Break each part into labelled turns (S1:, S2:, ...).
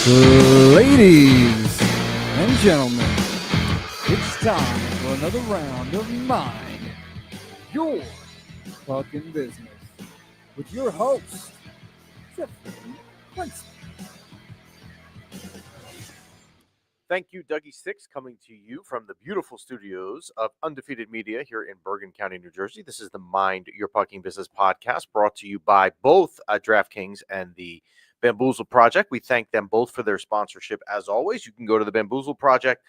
S1: Ladies and gentlemen, it's time for another round of Mind Your Fucking Business with your host, Jeffrey Winston.
S2: Thank you, Dougie Six, coming to you from the beautiful studios of Undefeated Media here in Bergen County, New Jersey. This is the Mind Your Fucking Business podcast brought to you by both DraftKings and the Bamboozle Project. We thank them both for their sponsorship. As always, you can go to the Bamboozle Project,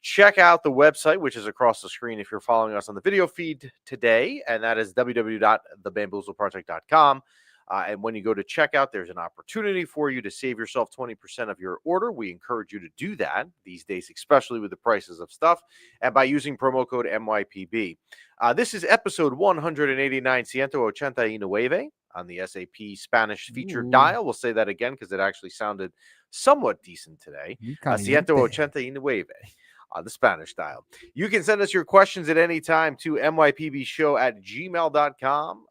S2: check out the website, which is across the screen if you're following us on the video feed today, and that is www.thebamboozleproject.com. And when you go to checkout, there's an opportunity for you to save yourself 20% of your order. We encourage you to do that these days, especially with the prices of stuff, and by using promo code MYPB. This is episode 189, Ciento Ochenta y Nueve, on the SAP Spanish featured dial. We'll say that again because it actually sounded somewhat decent today. Ciento Ochenta y Nueve. The Spanish dial. You can send us your questions at any time to mypbshow@gmail.com,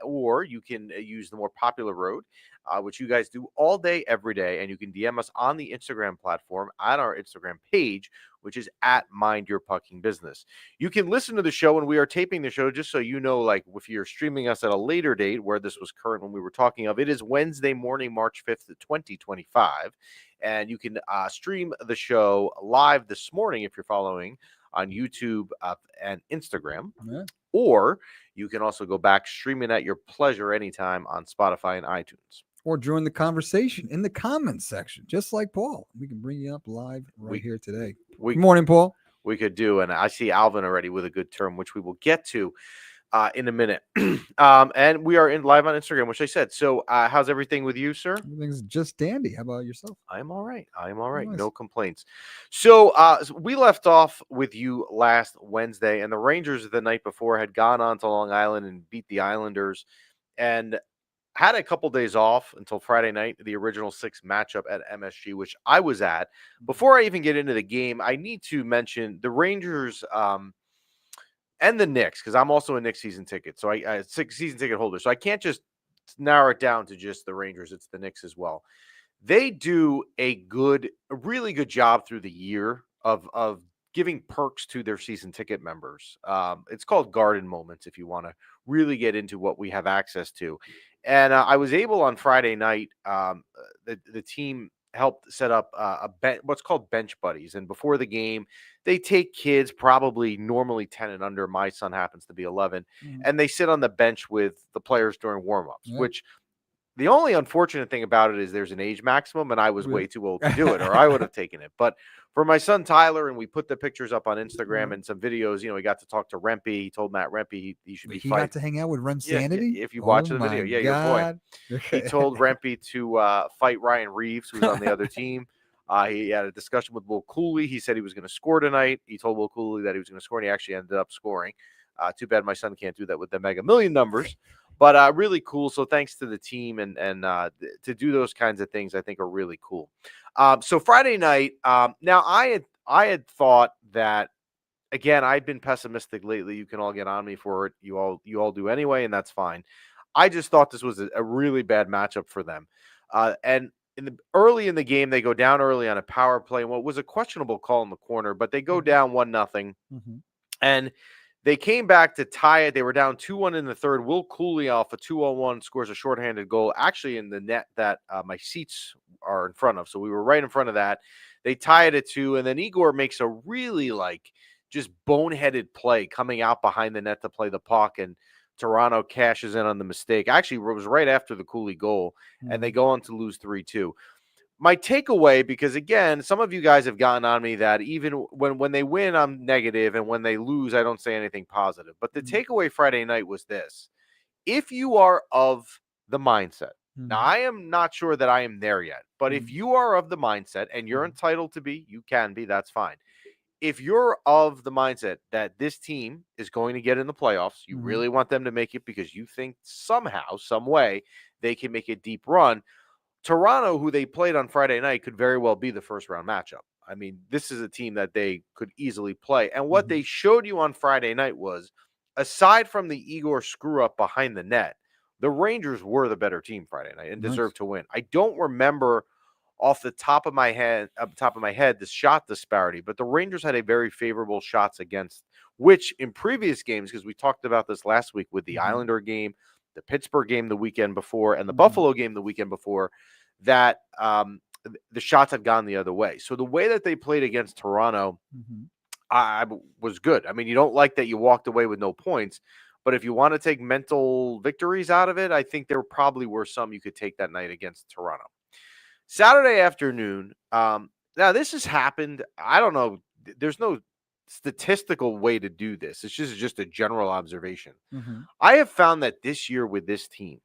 S2: or you can use the more popular road, which you guys do all day, every day, and you can DM us on the Instagram platform on our Instagram page, which is at Mind Your Fucking Business. You can listen to the show, and we are taping the show, just so you know, like if you're streaming us at a later date, where this was current when we were talking of, it is Wednesday morning, March 5th, 2025. And you can stream the show live this morning if you're following on YouTube and Instagram. Yeah. Or you can also go back streaming at your pleasure anytime on Spotify and iTunes.
S1: Or join the conversation in the comments section, just like Paul. We can bring you up live here today. Good morning, Paul.
S2: We could do, and I see Alvin already with a good term, which we will get to in a minute. And we are live on Instagram, which I said. So how's everything with you, sir?
S1: Everything's just dandy. How about yourself?
S2: I'm all right. Nice. No complaints. So we left off with you last Wednesday, and the Rangers the night before had gone on to Long Island and beat the Islanders and had a couple days off until Friday night, the original 6 matchup at MSG, which I was at. Before I even get into the game, I need to mention the Rangers and the Knicks, because I'm also a Knicks season ticket. So I season ticket holder. So I can't just narrow it down to just the Rangers. It's the Knicks as well. They do a really good job through the year of giving perks to their season ticket members. It's called Garden Moments if you want to really get into what we have access to. And I was able on Friday night, the team helped set up what's called bench buddies. And before the game, they take kids probably normally 10 and under. My son happens to be 11. And they sit on the bench with the players during warm-ups, which the only unfortunate thing about it is there's an age maximum, and I was way too old to do it, or I would have taken it. But for my son Tyler, and we put the pictures up on Instagram and some videos, he got to talk to Rempe. He told Matt Rempe he should be fighting.
S1: He got to hang out with Rem Sanity?
S2: Yeah, if you watch the video. Yeah, your boy. He told Rempe to fight Ryan Reeves, who's on the other team. He had a discussion with Will Cooley. He said he was going to score tonight. He told Will Cooley that he was going to score, and he actually ended up scoring. Too bad my son can't do that with the Mega Million numbers. But really cool. So thanks to the team and to do those kinds of things, I think are really cool. So Friday night, now I had thought that, again, I've been pessimistic lately. You can all get on me for it. You all do anyway, and that's fine. I just thought this was a really bad matchup for them. And early in the game, they go down early on a power play. What was a questionable call in the corner, but they go down 1-0. And they came back to tie it. They were down 2-1 in the third. Will Cooley off a 2-on-1 scores a shorthanded goal, actually in the net that my seats are in front of. So we were right in front of that. They tie it at 2, and then Igor makes a really just boneheaded play coming out behind the net to play the puck, and Toronto cashes in on the mistake. Actually, it was right after the Cooley goal, and they go on to lose 3-2. My takeaway, because again, some of you guys have gotten on me that even when they win, I'm negative, and when they lose, I don't say anything positive. But the takeaway Friday night was this. If you are of the mindset, now I am not sure that I am there yet, but if you are of the mindset, and you're entitled to be, you can be, that's fine. If you're of the mindset that this team is going to get in the playoffs, you really want them to make it because you think somehow, some way, they can make a deep run, Toronto, who they played on Friday night, could very well be the first round matchup. I mean, this is a team that they could easily play. And what they showed you on Friday night was, aside from the Igor screw up behind the net, the Rangers were the better team Friday night and deserved to win. I don't remember off the top of my head, the shot disparity, but the Rangers had a very favorable shots against, which in previous games, because we talked about this last week with the Islander game, the Pittsburgh game the weekend before, and the Buffalo game the weekend before, that the shots had gone the other way. So the way that they played against Toronto I was good. I mean, you don't like that you walked away with no points, but if you want to take mental victories out of it, I think there probably were some you could take that night against Toronto. Saturday afternoon, now this has happened. I don't know. There's no statistical way to do this. It's just a general observation. I have found that this year with this team,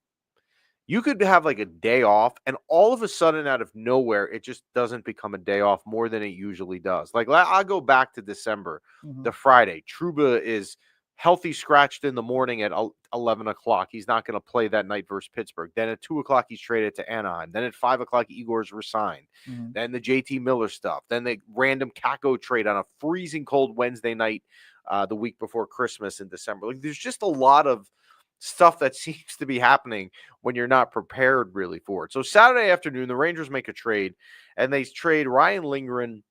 S2: you could have like a day off, and all of a sudden, out of nowhere, it just doesn't become a day off more than it usually does. Like, I'll go back to December, the Friday. Trouba is healthy scratched in the morning at 11 o'clock. He's not going to play that night versus Pittsburgh. Then at 2 o'clock, he's traded to Anaheim. Then at 5 o'clock, Igor's resigned. Then the JT Miller stuff. Then the random Kako trade on a freezing cold Wednesday night the week before Christmas in December. Like, there's just a lot of stuff that seems to be happening when you're not prepared really for it. So Saturday afternoon, the Rangers make a trade, and they trade Ryan Lindgren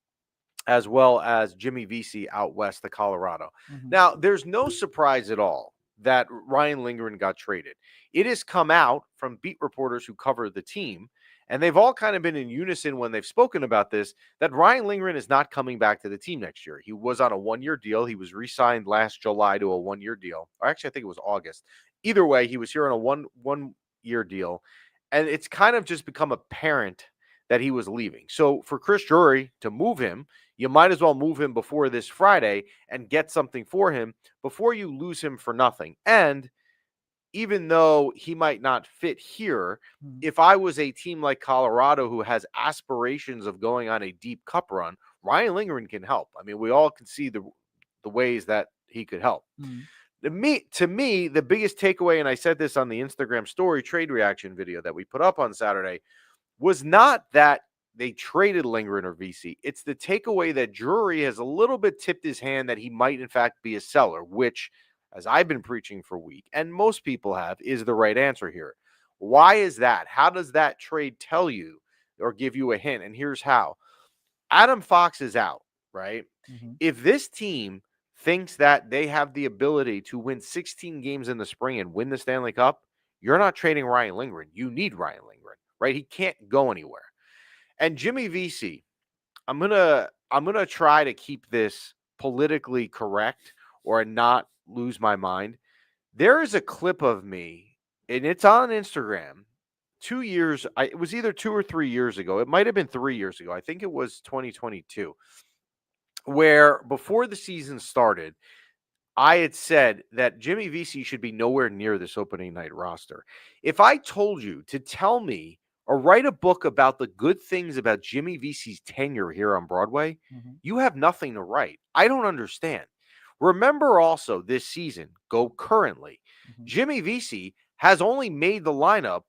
S2: as well as Jimmy Vesey out west to Colorado. Now, there's no surprise at all that Ryan Lindgren got traded. It has come out from beat reporters who cover the team, and they've all kind of been in unison when they've spoken about this, that Ryan Lindgren is not coming back to the team next year. He was on a one-year deal. He was re-signed last July to a one-year deal. Or actually, I think it was August. Either way, he was here on a one-year deal, and it's kind of just become apparent that he was leaving. So for Chris Drury to move him, you might as well move him before this Friday and get something for him before you lose him for nothing. And even though he might not fit here, if I was a team like Colorado who has aspirations of going on a deep cup run, Ryan Lindgren can help. I mean, we all can see the ways that he could help. To me, the biggest takeaway, and I said this on the Instagram story trade reaction video that we put up on Saturday, was not that they traded Lindgren or Vesey. It's the takeaway that Drury has a little bit tipped his hand that he might, in fact, be a seller, which, as I've been preaching for a week, and most people have, is the right answer here. Why is that? How does that trade tell you or give you a hint? And here's how. Adam Fox is out, right? If this team thinks that they have the ability to win 16 games in the spring and win the Stanley Cup, you're not trading Ryan Lindgren. You need Ryan Lindgren, right? He can't go anywhere. And Jimmy Vesey, I'm gonna try to keep this politically correct or not lose my mind. There is a clip of me, and it's on Instagram. It was either 2 or 3 years ago. It might have been 3 years ago. I think it was 2022, where before the season started, I had said that Jimmy Vesey should be nowhere near this opening night roster. If I told you to tell me or write a book about the good things about Jimmy Vesey's tenure here on Broadway, you have nothing to write. I don't understand. Remember also this season, go currently, Jimmy Vesey has only made the lineup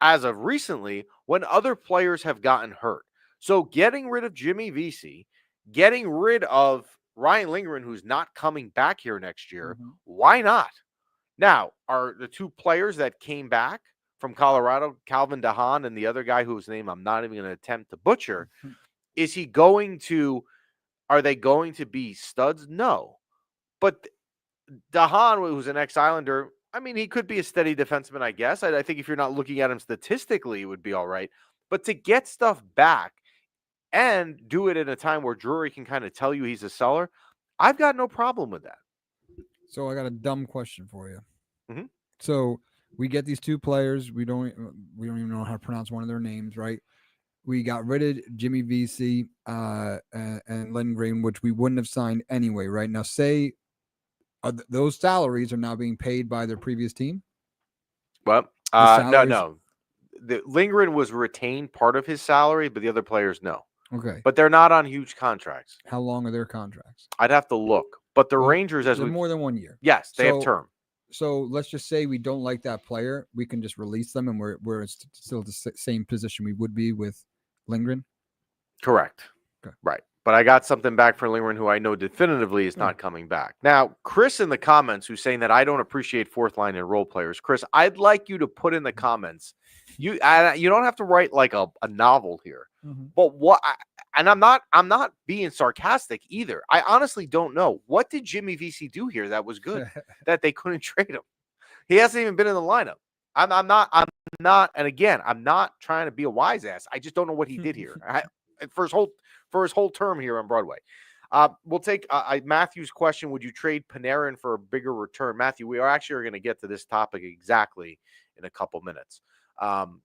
S2: as of recently when other players have gotten hurt. So getting rid of Jimmy Vesey, getting rid of Ryan Lindgren, who's not coming back here next year, why not? Now, are the two players that came back from Colorado, Calvin DeHaan and the other guy whose name I'm not even going to attempt to butcher, are they going to be studs? No. But DeHaan, who's an ex-Islander, I mean, he could be a steady defenseman, I guess. I think if you're not looking at him statistically, it would be all right. But to get stuff back and do it at a time where Drury can kind of tell you he's a seller, I've got no problem with that.
S1: So I got a dumb question for you. So we get these two players. We don't even know how to pronounce one of their names, right? We got rid of Jimmy Vesey and Lindgren, which we wouldn't have signed anyway, right? Now, say those salaries are now being paid by their previous team?
S2: Well, no. The Lindgren was retained part of his salary, but the other players, no.
S1: Okay.
S2: But they're not on huge contracts.
S1: How long are their contracts?
S2: I'd have to look. But the Rangers,
S1: more than 1 year.
S2: Yes, they have term.
S1: So let's just say we don't like that player. We can just release them, and we're still the same position we would be with Lindgren?
S2: Correct. Okay. Right. But I got something back for Lindgren, who I know definitively is not coming back. Now, Chris in the comments, who's saying that I don't appreciate fourth line and role players. Chris, I'd like you to put in the comments You don't have to write like a novel here. But I'm not being sarcastic either. I honestly don't know. What did Jimmy VC do here that was good that they couldn't trade him? He hasn't even been in the lineup. I'm not, and again, I'm not trying to be a wise ass. I just don't know what he did here for his whole term here on Broadway. We'll take Matthew's question. Would you trade Panarin for a bigger return? Matthew, we are going to get to this topic exactly in a couple minutes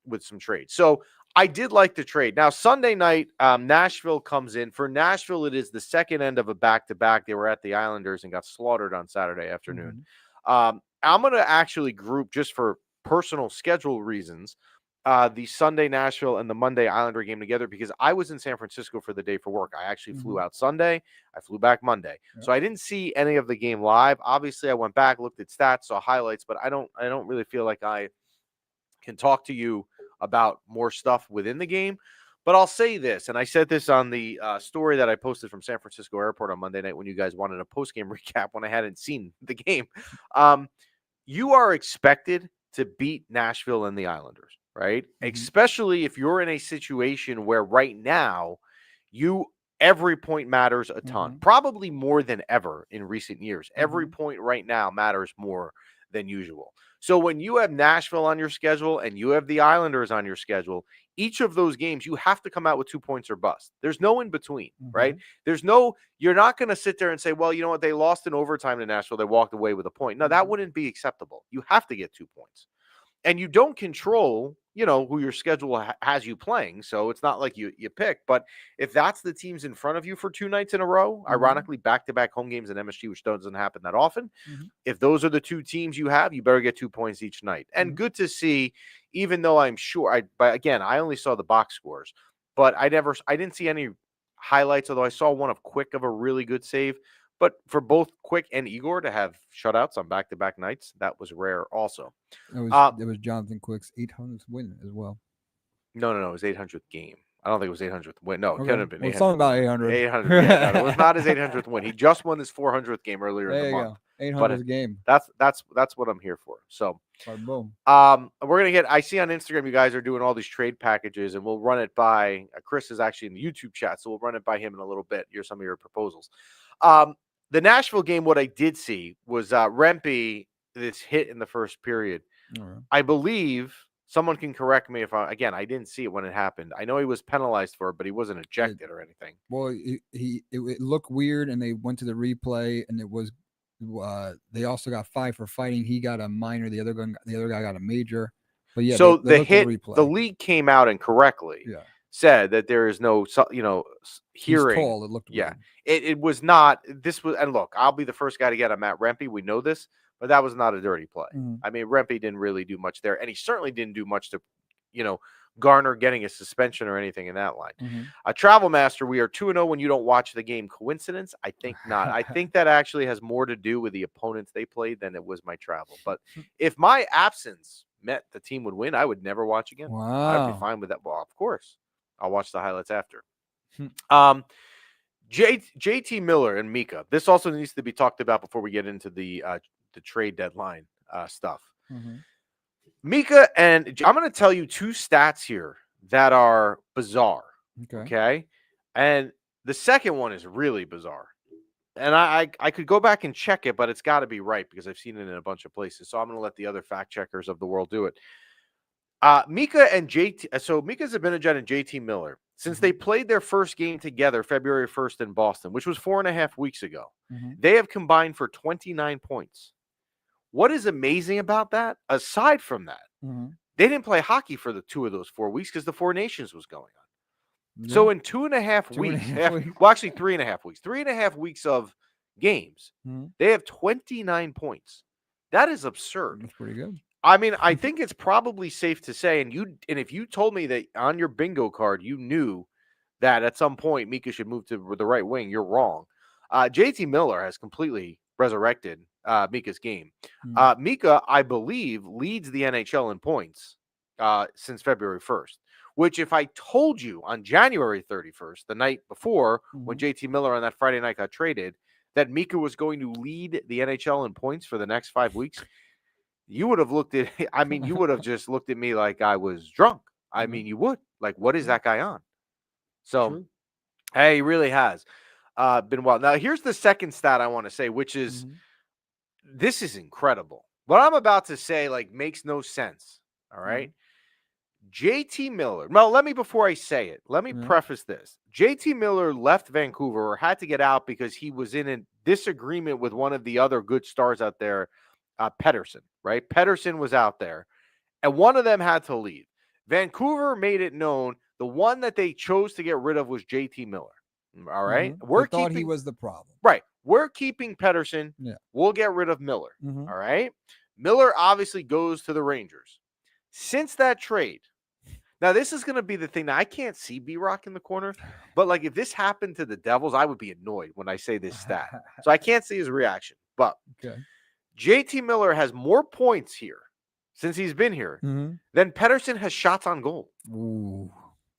S2: with some trades. So I did like the trade. Now, Sunday night, Nashville comes in. For Nashville, it is the second end of a back-to-back. They were at the Islanders and got slaughtered on Saturday afternoon. I'm going to actually group, just for personal schedule reasons, the Sunday Nashville and the Monday Islander game together, because I was in San Francisco for the day for work. I actually flew out Sunday. I flew back Monday. So I didn't see any of the game live. Obviously, I went back, looked at stats, saw highlights, but I don't really feel like I can talk to you about more stuff within the game. But I'll say this, and I said this on the story that I posted from San Francisco Airport on Monday night when you guys wanted a post-game recap when I hadn't seen the game. You are expected to beat Nashville and the Islanders, right? Especially if you're in a situation where right now every point matters a ton, probably more than ever in recent years. Every point right now matters more than usual. So when you have Nashville on your schedule and you have the Islanders on your schedule, each of those games, you have to come out with 2 points or bust. There's no in between, right? You're not going to sit there and say, well, you know what? They lost in overtime to Nashville. They walked away with a point. No, that wouldn't be acceptable. You have to get 2 points. And you don't control, who your schedule has you playing. So it's not like you pick. But if that's the teams in front of you for 2 nights in a row, ironically, back-to-back home games in MSG, which doesn't happen that often, if those are the 2 teams you have, you better get 2 points each night. And good to see, even though I'm sure, but again, I only saw the box scores, but I didn't see any highlights, although I saw one of Quick of a really good save. But for both Quick and Igor to have shutouts on back-to-back nights, that was rare also.
S1: It was Jonathan Quick's 800th win as well.
S2: No, it was 800th game. I don't think it was 800th win. No, it couldn't have been.
S1: Well, something about 800.
S2: 800. Yeah, no, it was not his 800th win. He just won his 400th game earlier in the month.
S1: 800th game.
S2: That's what I'm here for. So,
S1: boom.
S2: We're gonna get. I see on Instagram you guys are doing all these trade packages, and we'll run it by Chris is actually in the YouTube chat, so we'll run it by him in a little bit. Here's some of your proposals. The Nashville game, what I did see was Rempe, this hit in the first period. I believe, someone can correct me if I didn't see it when it happened. I know he was penalized for it, but he wasn't ejected or anything.
S1: Well, it looked weird, and they went to the replay, and it was they also got 5 for fighting. He got a minor. The other guy got a major. But yeah,
S2: so the league came out and correctly said that there is no, hearing.
S1: He's tall. It looked weird.
S2: It was not. This was, and look, I'll be the first guy to get on Matt Rempe. We know this, but that was not a dirty play. I mean, Rempe didn't really do much there, and he certainly didn't do much to, garner getting a suspension or anything in that line. A Travel Master, we are 2-0 when you don't watch the game. Coincidence? I think not. I think that actually has more to do with the opponents they played than it was my travel. But if my absence meant the team would win, I would never watch again.
S1: Wow.
S2: I'd be fine with that. Well, of course, I'll watch the highlights after. JT Miller and Mika. This also needs to be talked about before we get into the trade deadline stuff. Mika, and I'm going to tell you 2 stats here that are bizarre. Okay. And the second one is really bizarre. And I could go back and check it, but it's got to be right because I've seen it in a bunch of places. So I'm going to let the other fact checkers of the world do it. Mika and JT. So Mika Zibanejad and JT Miller, since they played their first game together February 1st in Boston, which was 4.5 weeks ago, they have combined for 29 points. What is amazing about that, aside from that, they didn't play hockey for the 2 of those 4 weeks because the Four Nations was going on. So in 2.5 weeks, well, actually 3.5 weeks, 3.5 weeks of games, they have 29 points. That is absurd.
S1: That's pretty good.
S2: I mean, I think it's probably safe to say, and if you told me that on your bingo card you knew that at some point Mika should move to the right wing, you're wrong. JT Miller has completely resurrected Mika's game. Mika, I believe, leads the NHL in points since February 1st, which if I told you on January 31st, the night before, when JT Miller on that Friday night got traded, that Mika was going to lead the NHL in points for the next 5 weeks, you would have looked at. I mean, you would have just looked at me like I was drunk. I mean, you would. Like, what is that guy on? So,
S1: True.
S2: hey, he really has been well. Now, here's the second stat I want to say, which is this is incredible. What I'm about to say, like, makes no sense. All right. JT Miller. Well, before I say it, let me preface this. JT Miller left Vancouver or had to get out because he was in a disagreement with one of the other good stars out there, Pedersen, right? Pedersen was out there, and one of them had to leave. Vancouver made it known the one that they chose to get rid of was JT Miller. All right.
S1: They thought he was the problem.
S2: Right. We're keeping Pedersen.
S1: Yeah.
S2: We'll get rid of Miller. All right. Miller obviously goes to the Rangers. Since that trade, now this is going to be the thing. Now, I can't see B-Rock in the corner, but like if this happened to the Devils, I would be annoyed when I say this stat. So I can't see his reaction. But JT Miller has more points here since he's been here than Pedersen has shots on goal.
S1: Ooh,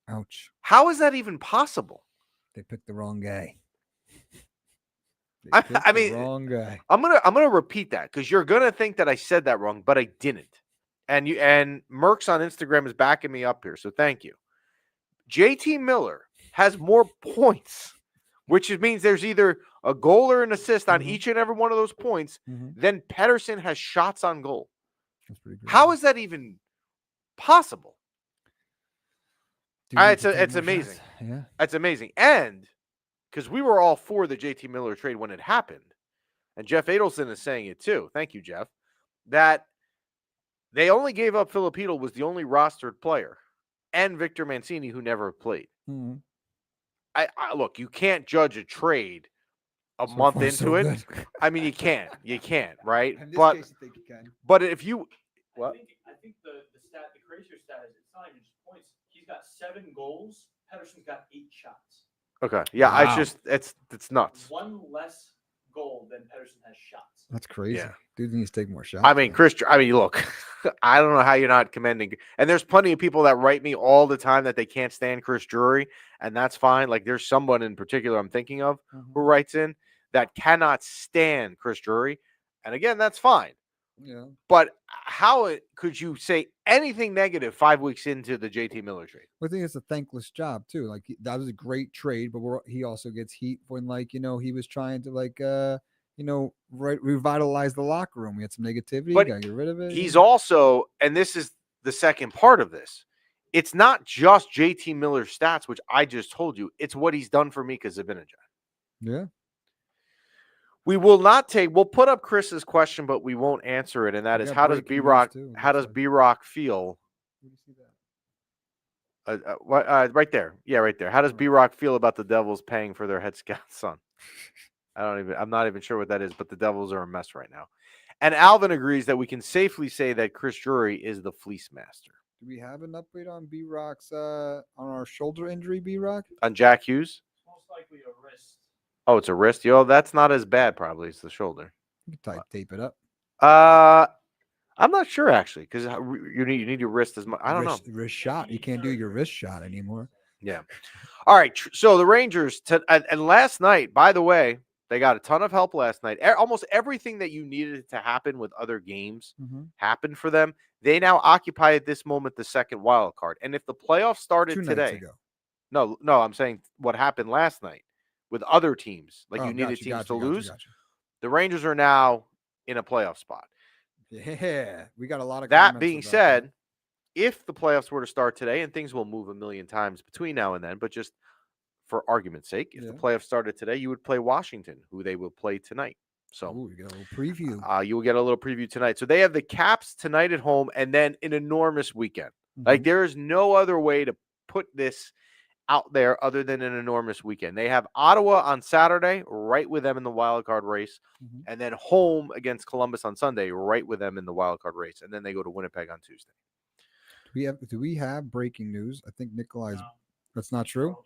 S1: ouch.
S2: How is that even possible?
S1: They picked the wrong guy.
S2: I mean,
S1: wrong guy.
S2: I'm gonna repeat that because you're gonna think that I said that wrong, but I didn't. And Merckx on Instagram is backing me up here, so thank you. JT Miller has more points, which means there's either a goal or an assist on each and every one of those points. Than Pedersen has shots on goal.
S1: That's pretty good.
S2: How is that even possible? It's amazing.
S1: Yeah,
S2: it's amazing. And because we were all for the JT Miller trade when it happened, and Jeff Adelson is saying it too. Thank you, Jeff. That they only gave up Filipino was the only rostered player, and Victor Mancini, who never played. I look, you can't judge a trade a month into it. I mean, you can't, right?
S1: In this case, I think you can.
S2: But if you, what?
S3: I think the crazier stat is it's not even just points. He's got 7 goals. Pedersen's got 8 shots.
S2: Okay, yeah, wow. It's nuts.
S3: 1 less goal than Pedersen has shots.
S1: That's crazy.
S2: Yeah.
S1: Dude needs to take more shots.
S2: I mean, look, I don't know how you're not commending. And there's plenty of people that write me all the time that they can't stand Chris Drury, and that's fine. Like, there's someone in particular I'm thinking of who writes in that cannot stand Chris Drury. And again, that's fine.
S1: Yeah.
S2: But how could you say anything negative 5 weeks into the JT Miller trade?
S1: I think it's a thankless job too. Like, that was a great trade, but he also gets heat when, like, he was trying to revitalize the locker room. We had some negativity.
S2: But
S1: gotta get rid of it.
S2: He's also, and this is the second part of this, it's not just JT Miller's stats, which I just told you. It's what he's done for Mika Zibanejad.
S1: Yeah.
S2: We'll put up Chris's question, but we won't answer it. And that is, how does B-Rock feel? Right there. Yeah, right there. How does B-Rock feel about the Devils paying for their head scout's son? I'm not even sure what that is, but the Devils are a mess right now. And Alvin agrees that we can safely say that Chris Drury is the fleece master.
S1: Do we have an update on B-Rock's on our shoulder injury, B-Rock?
S2: On Jack Hughes?
S3: Most likely a wrist.
S2: Oh, it's a wrist. That's not as bad, probably. It's the shoulder.
S1: You can tape it up.
S2: I'm not sure, actually, because you need your wrist as much. I don't know.
S1: Wrist shot. You can't do your wrist shot anymore.
S2: Yeah. All right. So the Rangers, and last night, by the way, they got a ton of help last night. Almost everything that you needed to happen with other games happened for them. They now occupy at this moment the second wild card. And if the playoffs started
S1: 2
S2: today,
S1: nights ago.
S2: No, I'm saying what happened last night with other teams, like you needed teams to lose. The Rangers are now in a playoff spot.
S1: Yeah, we got a lot of.
S2: That being said, if the playoffs were to start today, and things will move a million times between now and then, but just for argument's sake, if the playoffs started today, you would play Washington, who they will play tonight. So
S1: you get a little preview.
S2: You will get a little preview tonight. So they have the Caps tonight at home, and then an enormous weekend. Like, there is no other way to put this out there other than an enormous weekend. They have Ottawa on Saturday, right with them in the wild card race, and then home against Columbus on Sunday, right with them in the wild card race, and then they go to Winnipeg on Tuesday.
S1: Do we have breaking news? I think Nikolai's. That's not true.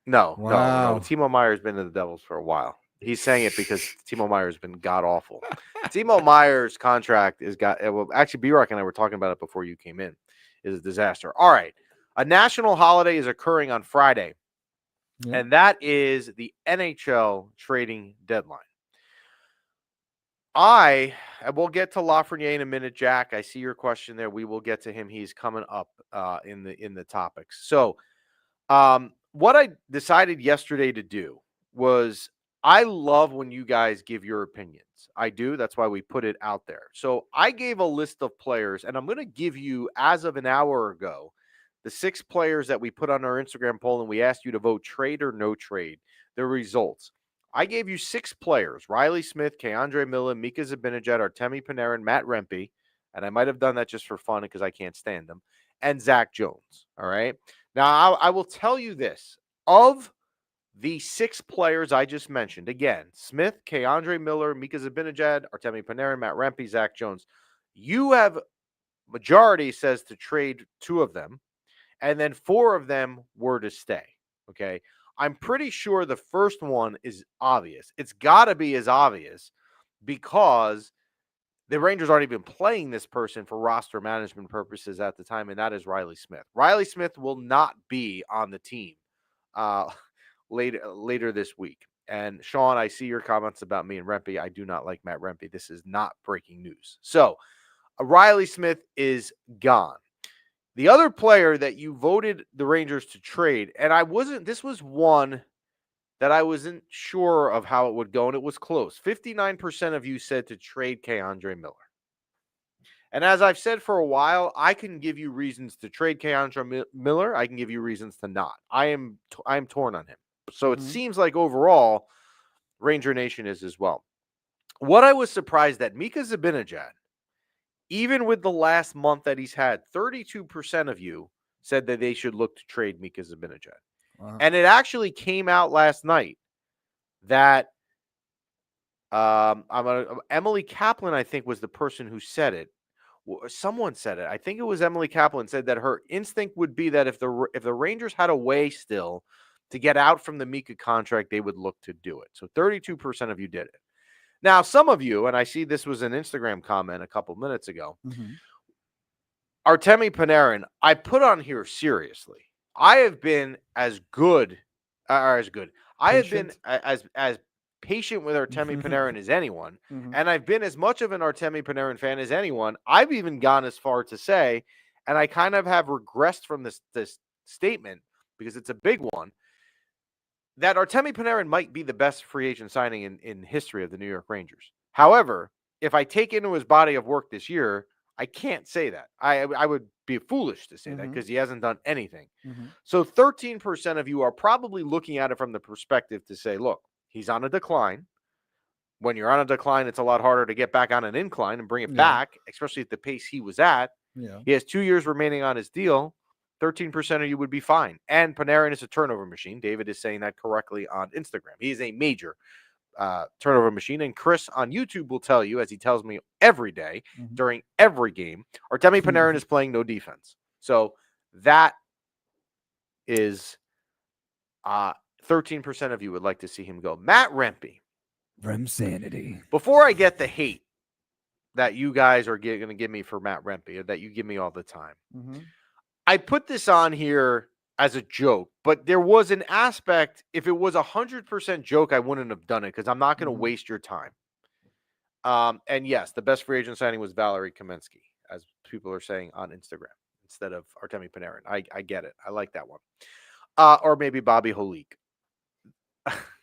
S2: No. Timo Meyer's been in the Devils for a while. He's saying it because Timo Meyer's been god awful. Timo Meyer's contract actually, B-Rock and I were talking about it before you came in. Is a disaster. All right. A national holiday is occurring on Friday, and that is the NHL trading deadline. We'll get to Lafrenière in a minute, Jack. I see your question there. We will get to him. He's coming up in the topics. So, what I decided yesterday to do was I love when you guys give your opinions. I do. That's why we put it out there. So I gave a list of players, and I'm going to give you, as of an hour ago, the 6 players that we put on our Instagram poll, and we asked you to vote trade or no trade, the results. I gave you 6 players: Riley Smith, Keandre Miller, Mika Zibanejad, Artemi Panarin, Matt Rempe, and I might have done that just for fun because I can't stand them, and Zach Jones. All right. Now, I will tell you this. Of the 6 players I just mentioned, again, Smith, Keandre Miller, Mika Zibanejad, Artemi Panarin, Matt Rempe, Zach Jones, you have majority says to trade 2 of them, and then 4 of them were to stay. Okay. I'm pretty sure the first one is obvious. It's got to be as obvious because the Rangers aren't even playing this person for roster management purposes at the time, and that is Riley Smith. Riley Smith will not be on the team later this week. And Sean, I see your comments about me and Rempe. I do not like Matt Rempe. This is not breaking news. So Riley Smith is gone. The other player that you voted the Rangers to trade, and this was one that I wasn't sure of how it would go, and it was close. 59% of you said to trade Keandre Miller. And as I've said for a while, I can give you reasons to trade Keandre Miller. I can give you reasons to not. I'm torn on him. So it seems like overall, Ranger Nation is as well. What I was surprised that Mika Zibanejad, even with the last month that he's had, 32% of you said that they should look to trade Mika Zibanejad. Wow. And it actually came out last night that Emily Kaplan, I think, was the person who said it. Someone said it. I think it was Emily Kaplan said that her instinct would be that if the Rangers had a way still to get out from the Mika contract, they would look to do it. So 32% of you did it. Now, some of you, and I see this was an Instagram comment a couple minutes ago, Artemi Panarin, I put on here seriously. I have been as good. I have been as patient with Artemi Panarin as anyone, and I've been as much of an Artemi Panarin fan as anyone. I've even gone as far to say, and I kind of have regressed from this statement because it's a big one, that Artemi Panarin might be the best free agent signing in history of the New York Rangers. However, if I take into his body of work this year, I can't say that. I would be foolish to say that because he hasn't done anything. So 13% of you are probably looking at it from the perspective to say, look, he's on a decline. When you're on a decline, it's a lot harder to get back on an incline and bring it back, especially at the pace he was at. Yeah. He has 2 years remaining on his deal. 13% of you would be fine. And Panarin is a turnover machine. David is saying that correctly on Instagram. He is a major turnover machine. And Chris on YouTube will tell you, as he tells me every day during every game, Artemi Panarin is playing no defense. So that is 13% of you would like to see him go. Matt Rempe.
S1: Remsanity.
S2: Before I get the hate that you guys are going to give me for Matt Rempe, or that you give me all the time, I put this on here as a joke, but there was an aspect. If it was 100% joke, I wouldn't have done it because I'm not going to waste your time. And yes, the best free agent signing was Valerie Kamensky, as people are saying on Instagram, instead of Artemi Panarin. I get it. I like that one. Or maybe Bobby Holik.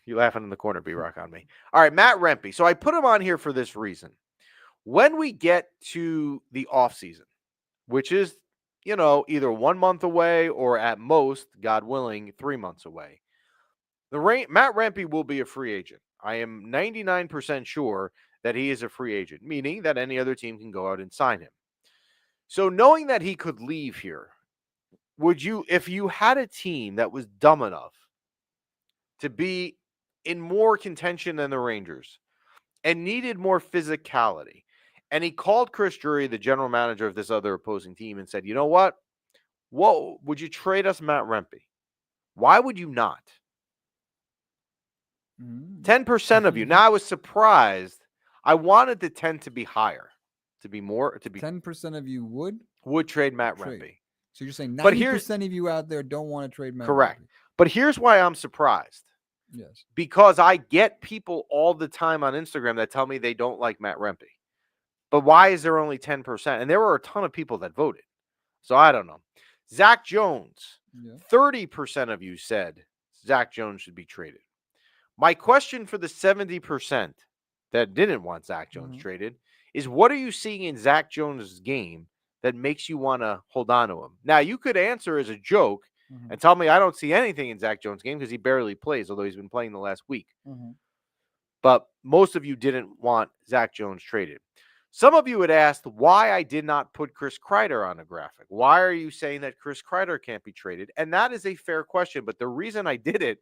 S2: You laughing in the corner, B-Rock, on me. All right, Matt Rempe. So I put him on here for this reason. When we get to the offseason, which is, either 1 month away or at most, God willing, 3 months away, Matt Rempe will be a free agent. I am 99% sure that he is a free agent, meaning that any other team can go out and sign him. So knowing that he could leave here, would you, if you had a team that was dumb enough to be in more contention than the Rangers and needed more physicality, and he called Chris Drury, the general manager of this other opposing team, and said, you know what? Would you trade us Matt Rempe? Why would you not? 10% of you. Now, I was surprised. I wanted the 10 to be higher, to be
S1: 10% of you would
S2: trade Matt Rempe.
S1: So you're saying 90% of you out there don't want to trade Matt
S2: Rempe.
S1: Correct.
S2: But here's why I'm surprised.
S1: Yes.
S2: Because I get people all the time on Instagram that tell me they don't like Matt Rempe. But why is there only 10%? And there were a ton of people that voted. So I don't know. Zach Jones, 30% of you said Zach Jones should be traded. My question for the 70% that didn't want Zach Jones traded is, what are you seeing in Zach Jones' game that makes you want to hold on to him? Now, you could answer as a joke and tell me I don't see anything in Zach Jones' game because he barely plays, although he's been playing the last week. But most of you didn't want Zach Jones traded. Some of you had asked why I did not put Chris Kreider on a graphic. Why are you saying that Chris Kreider can't be traded? And that is a fair question. But the reason I did it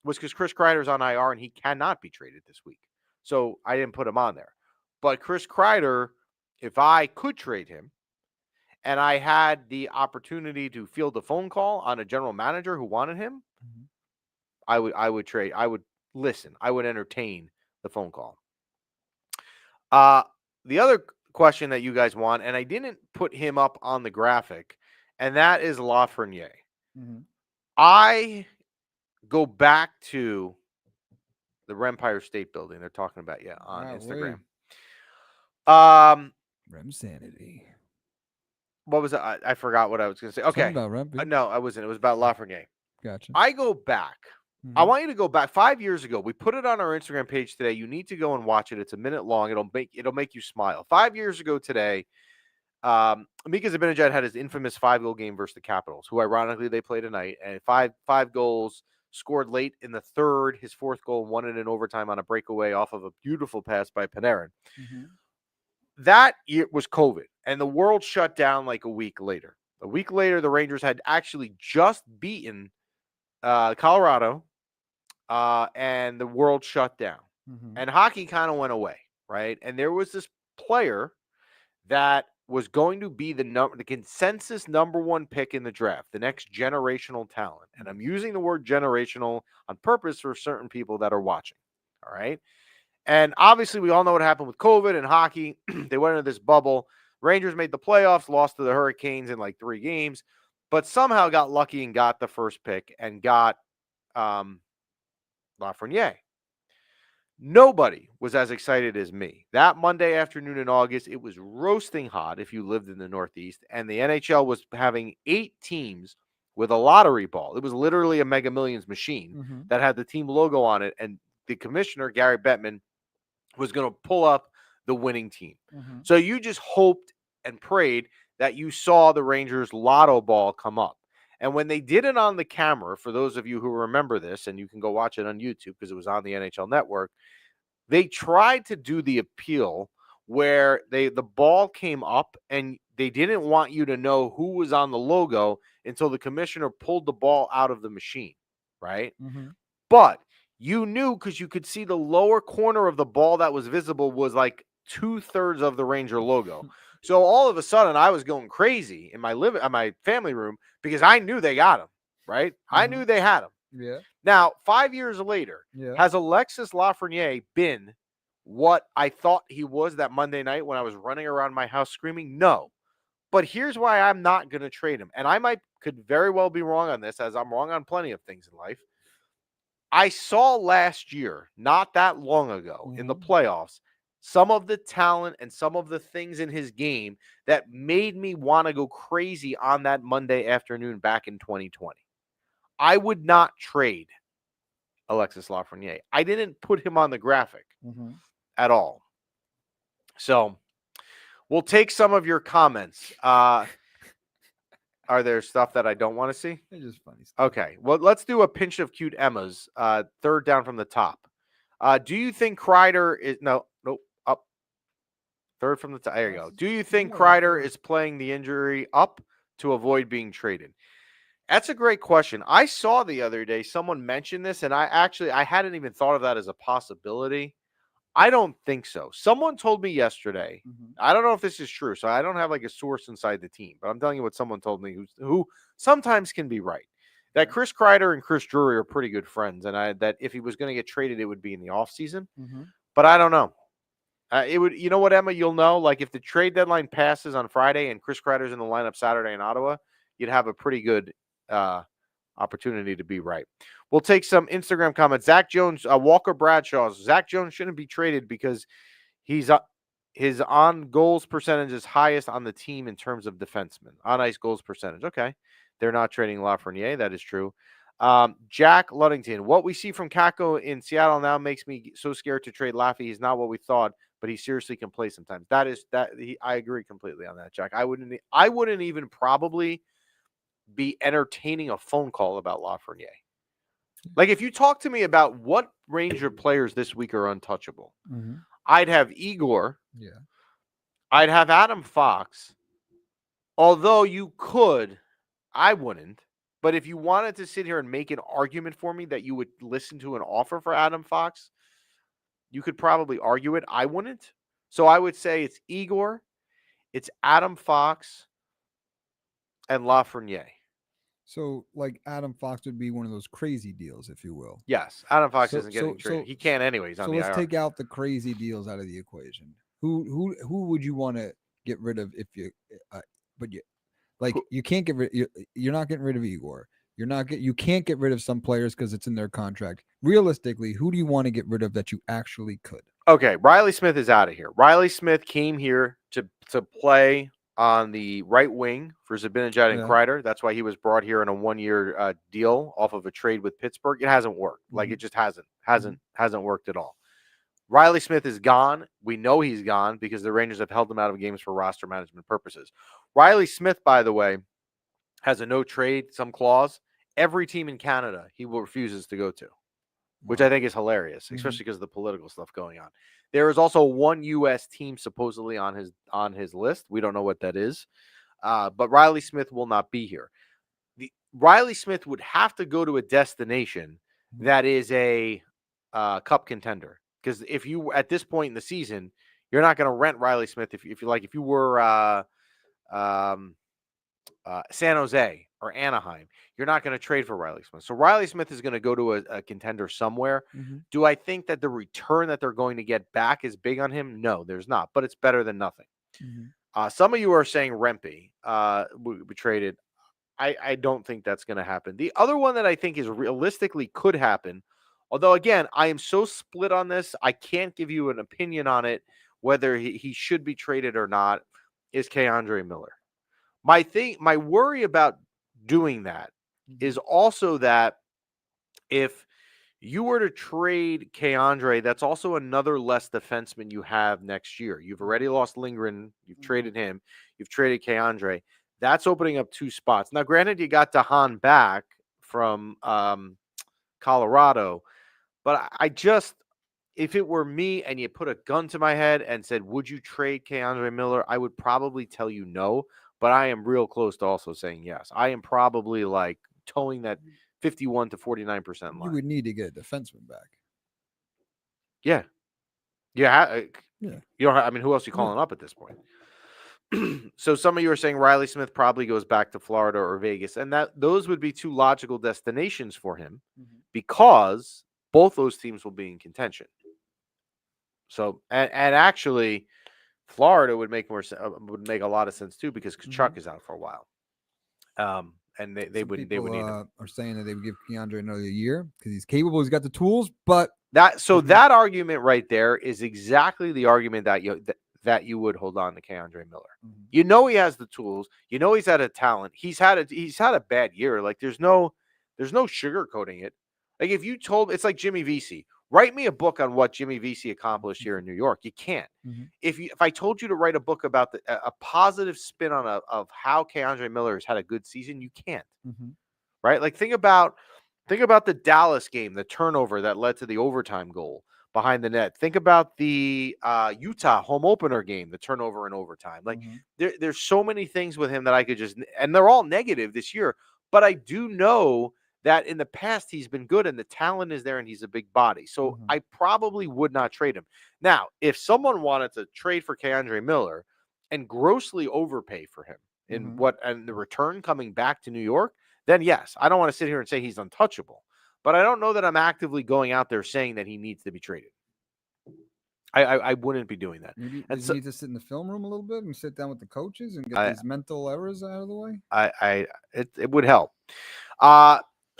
S2: was because Chris Kreider's on IR and he cannot be traded this week. So I didn't put him on there. But Chris Kreider, if I could trade him and I had the opportunity to field a phone call on a general manager who wanted him, I would trade. I would listen. I would entertain the phone call. The other question that you guys want, and I didn't put him up on the graphic, and that is Lafrenière. I go back to the Empire State Building. They're talking about on Instagram.
S1: Rem Sanity.
S2: What was it? I forgot what I was going to say. Okay.
S1: About Rempe.
S2: No, I wasn't. It was about Lafrenière.
S1: Gotcha.
S2: I go back. I want you to go back 5 years ago. We put it on our Instagram page today. You need to go and watch it. It's a minute long. It'll make you smile. 5 years ago today, Mika Zibanejad had his infamous 5-goal game versus the Capitals, who ironically they play tonight, and five goals, scored late in the third. His fourth goal won it in overtime on a breakaway off of a beautiful pass by Panarin. That year was COVID, and the world shut down like a week later. A week later, the Rangers had actually just beaten Colorado, and the world shut down. And hockey kind of went away, right? And there was this player that was going to be the consensus #1 pick in the draft, the next generational talent. And I'm using the word generational on purpose for certain people that are watching, all right? And obviously, we all know what happened with COVID and hockey. They went into this bubble. Rangers made the playoffs, lost to the Hurricanes in like 3 games, but somehow got lucky and got the first pick and got Lafrenière. Nobody was as excited as me. That Monday afternoon in August, it was roasting hot if you lived in the Northeast, and the NHL was having 8 teams with a lottery ball. It was literally a Mega Millions machine that had the team logo on it, and the commissioner, Gary Bettman, was going to pull up the winning team. So you just hoped and prayed that you saw the Rangers lotto ball come up. And when they did it on the camera, for those of you who remember this, and you can go watch it on YouTube because it was on the NHL Network, they tried to do the appeal where the ball came up and they didn't want you to know who was on the logo until the commissioner pulled the ball out of the machine, right? But you knew because you could see the lower corner of the ball that was visible was like 2/3 of the Ranger logo. So all of a sudden, I was going crazy in my family room because I knew they got him, right? I knew they had him.
S1: Yeah.
S2: Now, 5 years later, has Alexis Lafrenière been what I thought he was that Monday night when I was running around my house screaming? No. But here's why I'm not going to trade him. And could very well be wrong on this, as I'm wrong on plenty of things in life. I saw last year, not that long ago, in the playoffs, some of the talent and some of the things in his game that made me want to go crazy on that Monday afternoon back in 2020. I would not trade Alexis Lafrenière. I didn't put him on the graphic at all. So we'll take some of your comments. Are there stuff that I don't want to see?
S1: It's just funny stuff.
S2: Okay. Well, let's do a pinch of cute Emma's. Third down from the top. Do you think Kreider is up? Third from the top. There you go. Do you think Kreider is playing the injury up to avoid being traded? That's a great question. I saw the other day someone mention this, and I hadn't even thought of that as a possibility. I don't think so. Someone told me yesterday. I don't know if this is true, so I don't have like a source inside the team, but I'm telling you what someone told me who sometimes can be right. That Chris Kreider and Chris Drury are pretty good friends, and that if he was going to get traded, it would be in the offseason. But I don't know. It would. You know what, Emma? You'll know. Like if the trade deadline passes on Friday and Chris Kreider's in the lineup Saturday in Ottawa, you'd have a pretty good opportunity to be right. We'll take some Instagram comments. Zach Jones, Walker Bradshaw. Zach Jones shouldn't be traded because his on goals percentage is highest on the team in terms of defensemen. On ice goals percentage. Okay. They're not trading Lafrenière. That is true. Jack Luddington. What we see from Kakko in Seattle now makes me so scared to trade Laffy. He's not what we thought, but he seriously can play sometimes. I agree completely on that, Jack. I wouldn't even probably be entertaining a phone call about Lafrenière. Like, if you talk to me about what Ranger players this week are untouchable, I'd have Igor.
S1: Yeah.
S2: I'd have Adam Fox. Although you could, I wouldn't. But if you wanted to sit here and make an argument for me that you would listen to an offer for Adam Fox, you could probably argue it. I wouldn't. So I would say it's Igor, it's Adam Fox, and Lafrenière.
S1: So, like, Adam Fox would be one of those crazy deals, if you will.
S2: Yes, Adam Fox isn't getting traded. He can't anyways.
S1: So let's take out the crazy deals out of the equation. Who would you want to get rid of if you? You can't get rid. You're not getting rid of Igor. You can't get rid of some players because it's in their contract. Realistically, who do you want to get rid of that you actually could?
S2: Okay, Riley Smith is out of here. Riley Smith came here to play on the right wing for Zibanejad and Kreider. That's why he was brought here in a 1-year deal off of a trade with Pittsburgh. It hasn't worked. Like, it just hasn't worked at all. Riley Smith is gone. We know he's gone because the Rangers have held him out of games for roster management purposes. Riley Smith, by the way, has a no trade, some clause. Every team in Canada he refuses to go to, which I think is hilarious, especially because of the political stuff going on. There is also one U.S. team supposedly on his list. We don't know what that is, but Riley Smith will not be here. Riley Smith would have to go to a destination that is a cup contender, because if you at this point in the season, you're not going to rent Riley Smith if you were San Jose or Anaheim, you're not going to trade for Riley Smith. So Riley Smith is going to go to a contender somewhere. Do I think that the return that they're going to get back is big on him? No, there's not, but it's better than nothing. Some of you are saying Rempe we traded. I don't think that's going to happen. The other one that I think is realistically could happen, although, again, I am so split on this, I can't give you an opinion on it, whether he should be traded or not, is Keandre Miller. My worry about doing that is also that if you were to trade Keandre, that's also another less defenseman you have next year. You've already lost Lindgren. You've traded him. You've traded Keandre. That's opening up 2 spots. Now, granted, you got DeHaan back from Colorado, but if it were me and you put a gun to my head and said, would you trade Keandre Miller? I would probably tell you no, but I am real close to also saying yes. I am probably like towing that 51 to 49% line.
S1: You would need to get a defenseman back.
S2: Yeah. Yeah. You don't have, who else are you calling up at this point? So some of you are saying Riley Smith probably goes back to Florida or Vegas, and those would be 2 logical destinations for him because both those teams will be in contention. So, and actually, Florida would make a lot of sense too because Kachuk is out for a while. And they would need him.
S1: Are saying that they would give Keandre another year because he's capable, he's got the tools, but
S2: that argument right there is exactly the argument that you would hold on to Keandre Miller. You know he has the tools. You know he's had a talent. He's had a bad year. Like there's no sugarcoating it. Like if you told, it's like Jimmy Vesey. Write me a book on what Jimmy Vesey accomplished here in New York. You can't. If I told you to write a book about a positive spin on of how Keandre Miller has had a good season, you can't. Right? Like think about the Dallas game, the turnover that led to the overtime goal behind the net. Think about the Utah home opener game, the turnover in overtime. Like there's so many things with him that I could and they're all negative this year, but I do know that in the past he's been good and the talent is there and he's a big body. So I probably would not trade him. Now, if someone wanted to trade for Keandre Miller and grossly overpay for him and the return coming back to New York, then yes, I don't want to sit here and say he's untouchable, but I don't know that I'm actively going out there saying that he needs to be traded. I wouldn't be doing that.
S1: Maybe you need to sit in the film room a little bit and sit down with the coaches and get these mental errors out of the way.
S2: It would help.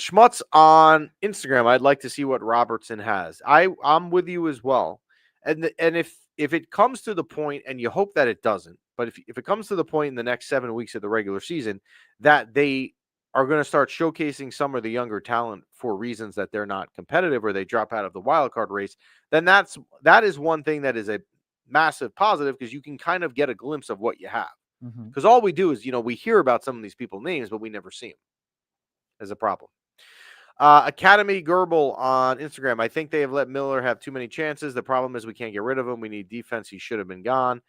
S2: Schmutz on Instagram. I'd like to see what Robertson has. I'm with you as well. And if it comes to the point, and you hope that it doesn't, but if it comes to the point in the next 7 weeks of the regular season that they are going to start showcasing some of the younger talent for reasons that they're not competitive or they drop out of the wild card race, then that is one thing that is a massive positive, because you can kind of get a glimpse of what you have. Because all we do is, we hear about some of these people's names, but we never see them. As a problem. Academy Gerbil on Instagram. I think they have let Miller have too many chances. The problem is we can't get rid of him. We need defense. He should have been gone.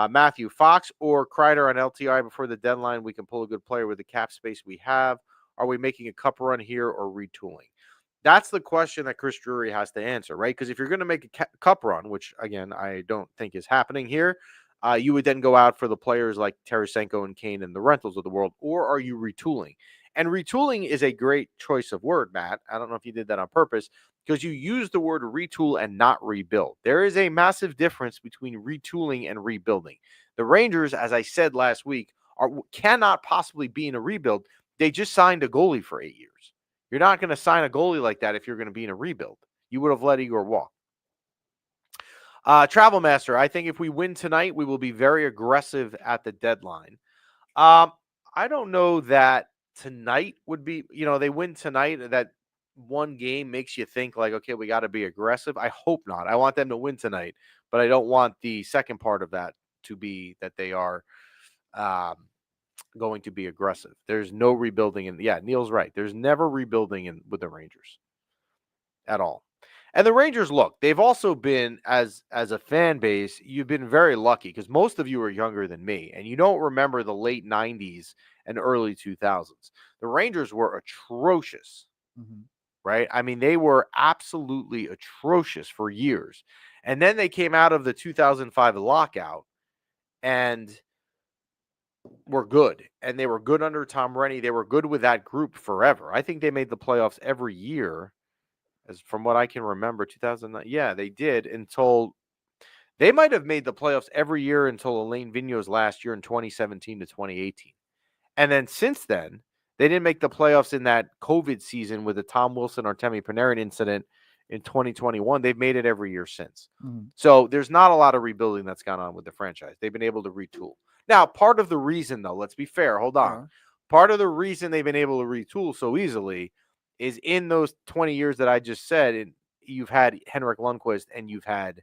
S2: Matthew, Fox or Kreider on LTI before the deadline. We can pull a good player with the cap space we have. Are we making a cup run here or retooling? That's the question that Chris Drury has to answer, right? Because if you're going to make a cup run, which, again, I don't think is happening here, you would then go out for the players like Tarasenko and Kane and the rentals of the world, or are you retooling? And retooling is a great choice of word, Matt. I don't know if you did that on purpose, because you use the word retool and not rebuild. There is a massive difference between retooling and rebuilding. The Rangers, as I said last week, cannot possibly be in a rebuild. They just signed a goalie for 8 years. You're not going to sign a goalie like that if you're going to be in a rebuild. You would have let Igor walk. Travel Master, I think if we win tonight, we will be very aggressive at the deadline. I don't know that tonight would be, they win tonight, that one game makes you think like, okay, we got to be aggressive. I hope not. I want them to win tonight, but I don't want the second part of that to be that they are going to be aggressive. There's no rebuilding. And yeah, Neil's right. There's never rebuilding with the Rangers at all. And the Rangers, look, they've also been, as a fan base, you've been very lucky, because most of you are younger than me, and you don't remember the late 90s and early 2000s. The Rangers were atrocious, right? I mean, they were absolutely atrocious for years. And then they came out of the 2005 lockout and were good. And they were good under Tom Rennie. They were good with that group forever. I think they made the playoffs every year. As from what I can remember, 2009, yeah, they did, until they might have made the playoffs every year until Alain Vigneault's last year in 2017 to 2018. And then since then, they didn't make the playoffs in that COVID season with the Tom Wilson Artemi Panarin incident in 2021. They've made it every year since. So there's not a lot of rebuilding that's gone on with the franchise. They've been able to retool. Now, part of the reason, though, let's be fair, hold on. Part of the reason they've been able to retool so easily is in those 20 years that I just said, and you've had Henrik Lundqvist and you've had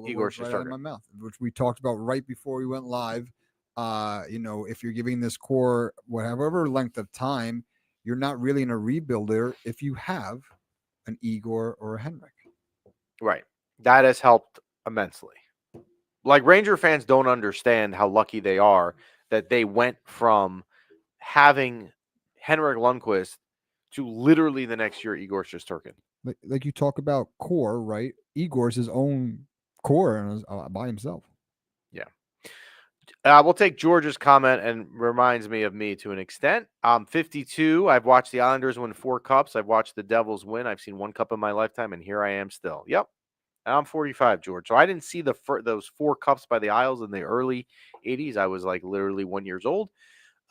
S2: Igor Shesterkin.
S1: Right out of my mouth, which we talked about right before we went live. If you're giving this core whatever length of time, you're not really in a rebuilder if you have an Igor or a Henrik.
S2: Right. That has helped immensely. Like, Ranger fans don't understand how lucky they are that they went from having Henrik Lundqvist to literally the next year Igor Shesterkin.
S1: Like you talk about core, right? Igor's his own core by himself.
S2: Yeah. We'll take George's comment, and reminds me of me to an extent. I'm 52. I've watched the Islanders win 4 cups. I've watched the Devils win. I've seen 1 cup in my lifetime, and here I am still. Yep. And I'm 45, George. So I didn't see those 4 cups by the Isles in the early 80s. I was like literally 1 year old.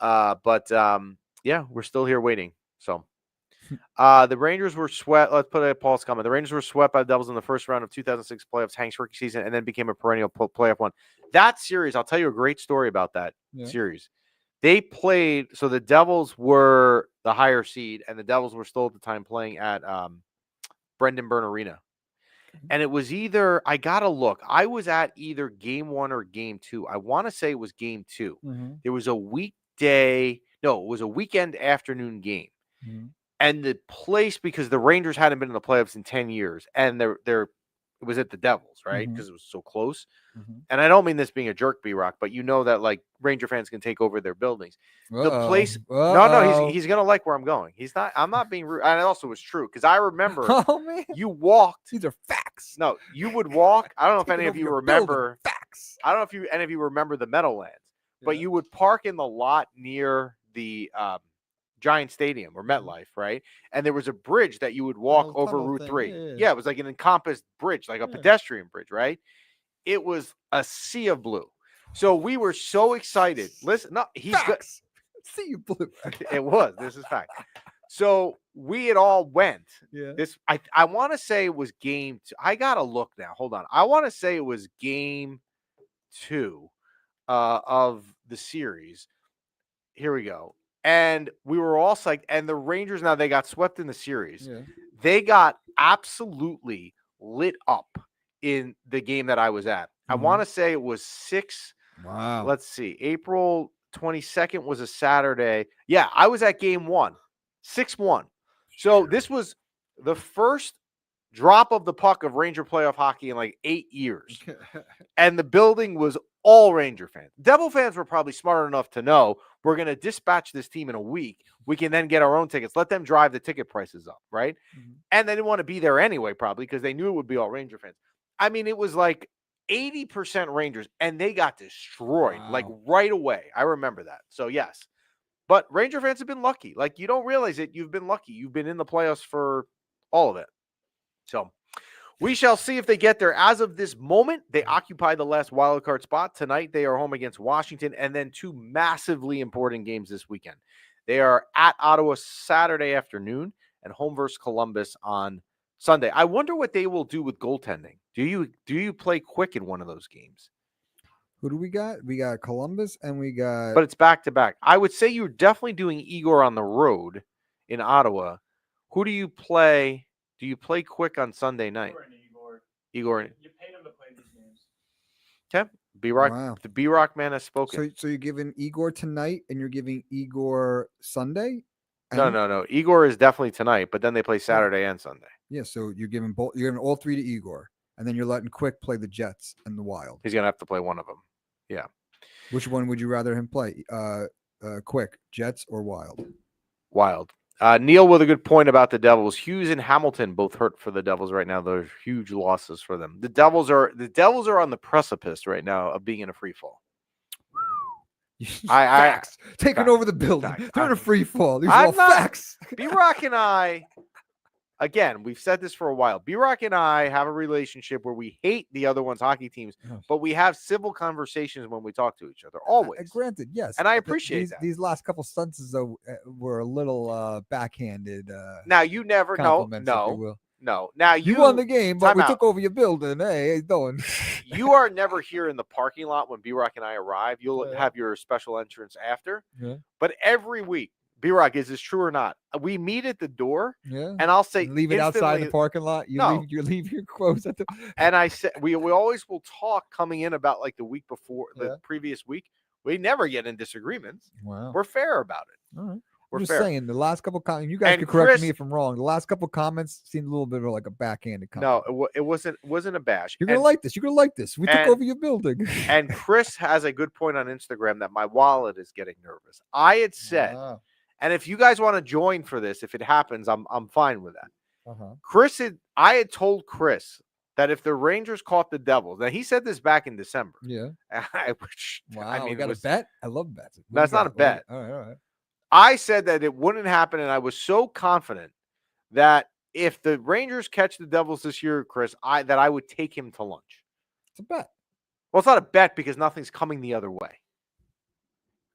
S2: Yeah, we're still here waiting. So the Rangers were swept. Let's put a Paul's comment. The Rangers were swept by the Devils in the first round of 2006 playoffs, Hank's rookie season, and then became a perennial playoff one. That series, I'll tell you a great story about that series. They played, so the Devils were the higher seed, and the Devils were still at the time playing at Brendan Byrne Arena. And it was either, I got to look, I was at either game 1 or game 2. I want to say it was game 2. It was a weekend afternoon game. And the place, because the Rangers hadn't been in the playoffs in 10 years, and it was at the Devils, right? Because it was so close. And I don't mean this being a jerk, B-Rock, but you know that, like, Ranger fans can take over their buildings. The place, no, he's going to like where I'm going. I'm not being rude. And it also was true, because I remember you walked.
S1: These are facts.
S2: No, you would walk. I don't know if any of you remember. Facts. I don't know if any of you remember the Meadowlands, but you would park in the lot near the Giant Stadium or MetLife, right? And there was a bridge that you would walk over Route 3. Yeah, it was like an encompassed bridge, like a pedestrian bridge, right? It was a sea of blue. So we were so excited. Listen, no, he's good.
S1: Sea of blue.
S2: It was. This is fact. So we had all went.
S1: Yeah.
S2: I want to say it was game 2. I gotta look now. Hold on. I want to say it was game 2 of the series. Here we go. And we were all psyched. And the Rangers, now they got swept in the series.
S1: Yeah.
S2: They got absolutely lit up in the game that I was at. I want to say it was 6.
S1: Wow.
S2: Let's see. April 22nd was a Saturday. Yeah, I was at game 1. 6-1. So this was the first drop of the puck of Ranger playoff hockey in like 8 years. And the building was all Ranger fans. Devil fans were probably smart enough to know we're going to dispatch this team in a week. We can then get our own tickets. Let them drive the ticket prices up, right? Mm-hmm. And they didn't want to be there anyway, probably, because they knew it would be all Ranger fans. I mean, it was like 80% Rangers, and they got destroyed like right away. I remember that. So, yes. But Ranger fans have been lucky. Like, you don't realize it. You've been lucky. You've been in the playoffs for all of it. So, we shall see if they get there. As of this moment, they occupy the last wildcard spot. Tonight, they are home against Washington, and then 2 massively important games this weekend. They are at Ottawa Saturday afternoon and home versus Columbus on Sunday. I wonder what they will do with goaltending. Do you play quick in one of those games?
S1: Who do we got? We got Columbus and we got...
S2: But it's back-to-back. I would say you're definitely doing Igor on the road in Ottawa. Who do you play? Do you play quick on Sunday night? Igor.
S3: You paid him to play these games.
S2: Okay. B-Rock.
S1: Wow.
S2: The B-Rock man has spoken.
S1: So you're giving Igor tonight and you're giving Igor Sunday?
S2: No. Igor is definitely tonight, but then they play Saturday and Sunday.
S1: Yeah, so you're giving all 3 to Igor. And then you're letting Quick play the Jets and the Wild.
S2: He's going to have to play one of them. Yeah.
S1: Which one would you rather him play? Quick, Jets or Wild?
S2: Wild. Neil with a good point about the Devils. Hughes and Hamilton both hurt for the Devils right now. Those huge losses for them. The Devils are on the precipice right now of being in a free fall.
S1: Facts. Taking over the building. They're in a free fall. These are all facts.
S2: B-Rock and I, again, we've said this for a while. B-Rock and I have a relationship where we hate the other one's hockey teams, but we have civil conversations when we talk to each other. Always.
S1: Granted, yes.
S2: And I appreciate that.
S1: These last couple stunts though were a little backhanded.
S2: Now you never know. No. Now
S1: you won the game, but we took over your building. Hey, how you doing?
S2: You are never here in the parking lot when B-Rock and I arrive. You'll have your special entrance after. Yeah. But every week, B-Rock, is this true or not? We meet at the door, and I'll say,
S1: leave it outside the parking lot. You leave your clothes at the.
S2: And I said, we always will talk coming in about like the week before, the previous week. We never get in disagreements.
S1: Wow,
S2: we're fair about it.
S1: All right. We're just saying the last couple comments. You guys can correct me if I'm wrong. The last couple comments seemed a little bit of like a backhanded comment.
S2: No, it wasn't a bash.
S1: You're gonna like this. You're gonna like this. We took over your building.
S2: And Chris has a good point on Instagram that my wallet is getting nervous. I had said. And if you guys want to join for this, if it happens, I'm fine with that. I had told Chris that if the Rangers caught the Devils, now he said this back in December.
S1: Yeah.
S2: I mean,
S1: we got a bet. I love bets.
S2: That's not a bet.
S1: All right.
S2: I said that it wouldn't happen, and I was so confident that if the Rangers catch the Devils this year, Chris, that I would take him to lunch.
S1: It's a bet.
S2: Well, it's not a bet because nothing's coming the other way.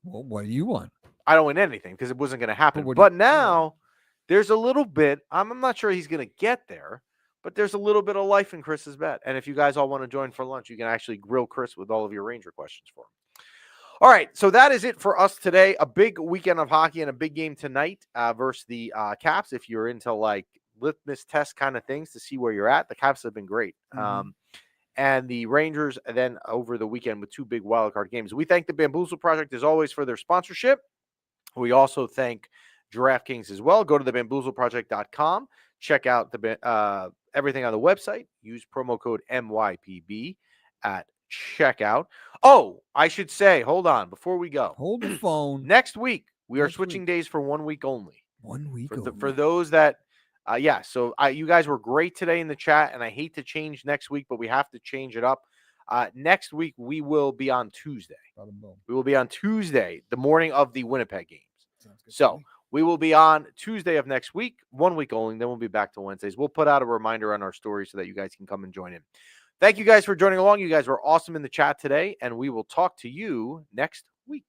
S1: Well, what do you want?
S2: I don't win anything because it wasn't going to happen. But now there's a little bit. I'm not sure he's going to get there, but there's a little bit of life in Chris's bet. And if you guys all want to join for lunch, you can actually grill Chris with all of your Ranger questions for him. All right, so that is it for us today. A big weekend of hockey and a big game tonight versus the Caps. If you're into like litmus test kind of things to see where you're at, the Caps have been great. And the Rangers then over the weekend with 2 big wildcard games. We thank the Bamboozle Project as always for their sponsorship. We also thank DraftKings as well. Go to thebamboozleproject.com. Check out the everything on the website. Use promo code MYPB at checkout. Oh, I should say, hold on before we go.
S1: Hold the phone.
S2: Next week, we are switching days for 1 week only.
S1: 1 week
S2: for those that, So you guys were great today in the chat, and I hate to change next week, but we have to change it up. Next week, we will be on Tuesday. We will be on Tuesday, the morning of the Winnipeg games. So we will be on Tuesday of next week, 1 week only. Then we'll be back to Wednesdays. We'll put out a reminder on our story so that you guys can come and join in. Thank you guys for joining along. You guys were awesome in the chat today, and we will talk to you next week.